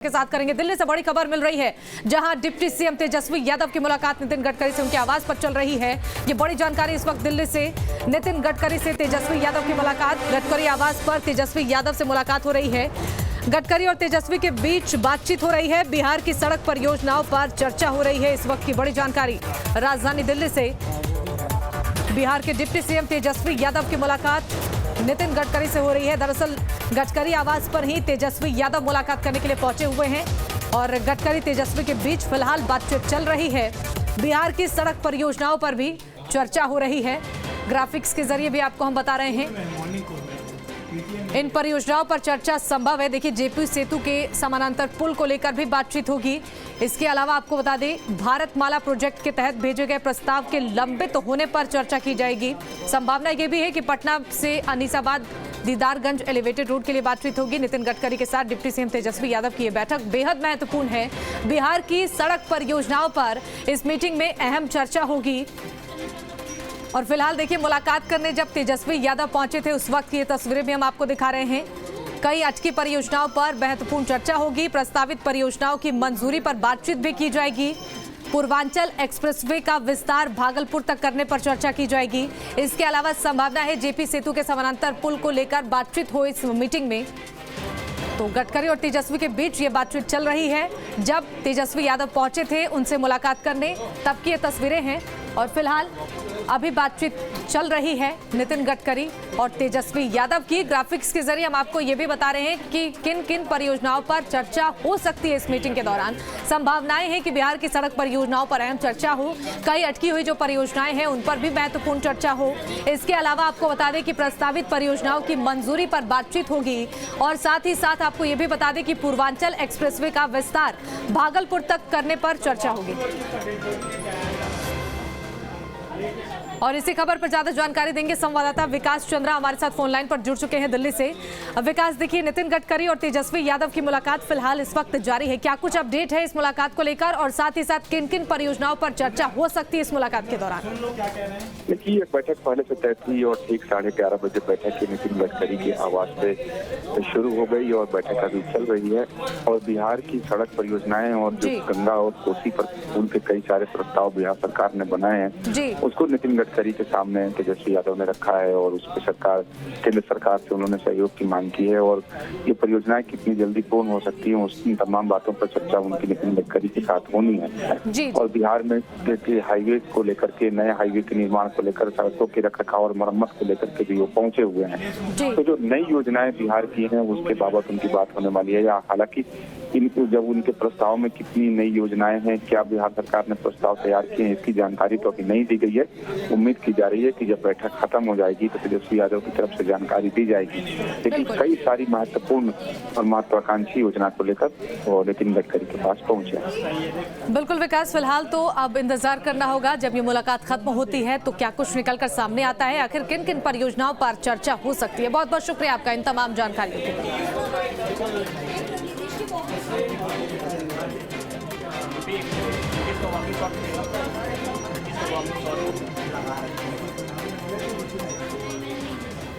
के साथ करेंगे। दिल्ली से बड़ी खबर मिल रही है, जहां डिप्टी सीएम तेजस्वी यादव की मुलाकात नितिन गडकरी से उनके आवास पर चल रही है। ये बड़ी जानकारी इस वक्त दिल्ली से। नितिन गडकरी से तेजस्वी यादव की मुलाकात, गडकरी आवास पर तेजस्वी यादव से मुलाकात हो रही है। गडकरी और तेजस्वी के बीच बातचीत हो रही है। बिहार की सड़क परियोजनाओं पर चर्चा हो रही है। इस वक्त की बड़ी जानकारी राजधानी दिल्ली से। बिहार के डिप्टी सीएम तेजस्वी यादव की मुलाकात नितिन गडकरी से हो रही है। दरअसल गडकरी आवास पर ही तेजस्वी यादव मुलाकात करने के लिए पहुंचे हुए हैं और गडकरी तेजस्वी के बीच फिलहाल बातचीत चल रही है। बिहार की सड़क परियोजनाओं पर भी चर्चा हो रही है। ग्राफिक्स के जरिए भी आपको हम बता रहे हैं इन परियोजनाओं पर चर्चा संभव है। देखिए, जेपी सेतु के समानांतर पुल को लेकर भी बातचीत होगी। इसके अलावा आपको बता दें, भारतमाला प्रोजेक्ट के तहत भेजे गए प्रस्ताव के लंबित होने पर चर्चा की जाएगी। संभावना यह भी है कि पटना से अनीसाबाद दीदारगंज एलिवेटेड रोड के लिए बातचीत होगी। नितिन गडकरी के साथ डिप्टी सीएम तेजस्वी यादव की यह बैठक बेहद महत्वपूर्ण है। बिहार की सड़क परियोजनाओं पर इस मीटिंग में अहम चर्चा होगी। और फिलहाल देखिए, मुलाकात करने जब तेजस्वी यादव पहुंचे थे उस वक्त की ये तस्वीरें भी हम आपको दिखा रहे हैं। कई अटकी परियोजनाओं पर महत्वपूर्ण चर्चा होगी। प्रस्तावित परियोजनाओं की मंजूरी पर बातचीत भी की जाएगी। पूर्वांचल एक्सप्रेसवे का विस्तार भागलपुर तक करने पर चर्चा की जाएगी। इसके अलावा संभावना है जेपी सेतु के समानांतर पुल को लेकर बातचीत हो इस मीटिंग में। तो गडकरी और तेजस्वी के बीच ये बातचीत चल रही है। जब तेजस्वी यादव पहुंचे थे उनसे मुलाकात करने, तब की ये तस्वीरें हैं। और फिलहाल अभी बातचीत चल रही है नितिन गडकरी और तेजस्वी यादव की। ग्राफिक्स के जरिए हम आपको ये भी बता रहे हैं कि किन किन परियोजनाओं पर चर्चा हो सकती है इस मीटिंग के दौरान। संभावनाएं हैं कि बिहार की सड़क परियोजनाओं पर अहम चर्चा हो। कई अटकी हुई जो परियोजनाएं हैं उन पर भी महत्वपूर्ण चर्चा हो। इसके अलावा आपको बता दें कि प्रस्तावित परियोजनाओं की मंजूरी पर बातचीत होगी। और साथ ही साथ आपको ये भी बता दें कि पूर्वांचल एक्सप्रेसवे का विस्तार भागलपुर तक करने पर चर्चा होगी। और इसी खबर पर ज्यादा जानकारी देंगे संवाददाता विकास चंद्रा हमारे साथ फोन लाइन पर जुड़ चुके हैं दिल्ली से। विकास, देखिए, नितिन गडकरी और तेजस्वी यादव की मुलाकात फिलहाल इस वक्त जारी है। क्या कुछ अपडेट है इस मुलाकात को लेकर और साथ ही साथ किन किन परियोजनाओं पर चर्चा हो सकती है इस मुलाकात के दौरान? देखिए, ये बैठक पहले से तय थी और ठीक 11:30 बजे बैठक नितिन गडकरी के आवास पे शुरू हो गई और बैठक अभी चल रही है। और बिहार की सड़क परियोजनाएं और जो गंगा और कोसी पर पुल के कई सारे प्रस्ताव बिहार सरकार ने बनाए हैं, उसको नितिन गडकरी के सामने तेजस्वी यादव ने रखा है और उस पर केंद्र सरकार से उन्होंने सहयोग की मांग की है। और ये परियोजनाएं कितनी जल्दी पूर्ण हो सकती हैं, उस तमाम बातों पर चर्चा उनकी नितिन गडकरी के साथ होनी है। और बिहार में हाईवे को लेकर के, नए हाईवे के निर्माण को लेकर, सड़कों के रखरखाव और मरम्मत को लेकर के भी वो पहुंचे हुए हैं। तो जो नई योजनाएं बिहार की हैं उसके बाबत उनकी बात होने वाली है। हालांकि इनको जब उनके प्रस्ताव में कितनी नई योजनाएं हैं, क्या बिहार सरकार ने प्रस्ताव तैयार किए हैं, इसकी जानकारी तो अभी नहीं दी गई है। उम्मीद की जा रही है कि जब बैठक खत्म हो जाएगी तो तेजस्वी यादव की तरफ से जानकारी दी जाएगी। लेकिन कई सारी महत्वपूर्ण और महत्वाकांक्षी योजना को लेकर वो नितिन गडकरी के पास पहुंचे। बिल्कुल विकास, फिलहाल तो अब इंतजार करना होगा जब ये मुलाकात खत्म होती है तो क्या कुछ निकलकर सामने आता है, आखिर किन किन परियोजनाओं पर चर्चा हो सकती है। बहुत बहुत शुक्रिया आपका इन तमाम जानकारियों के लिए।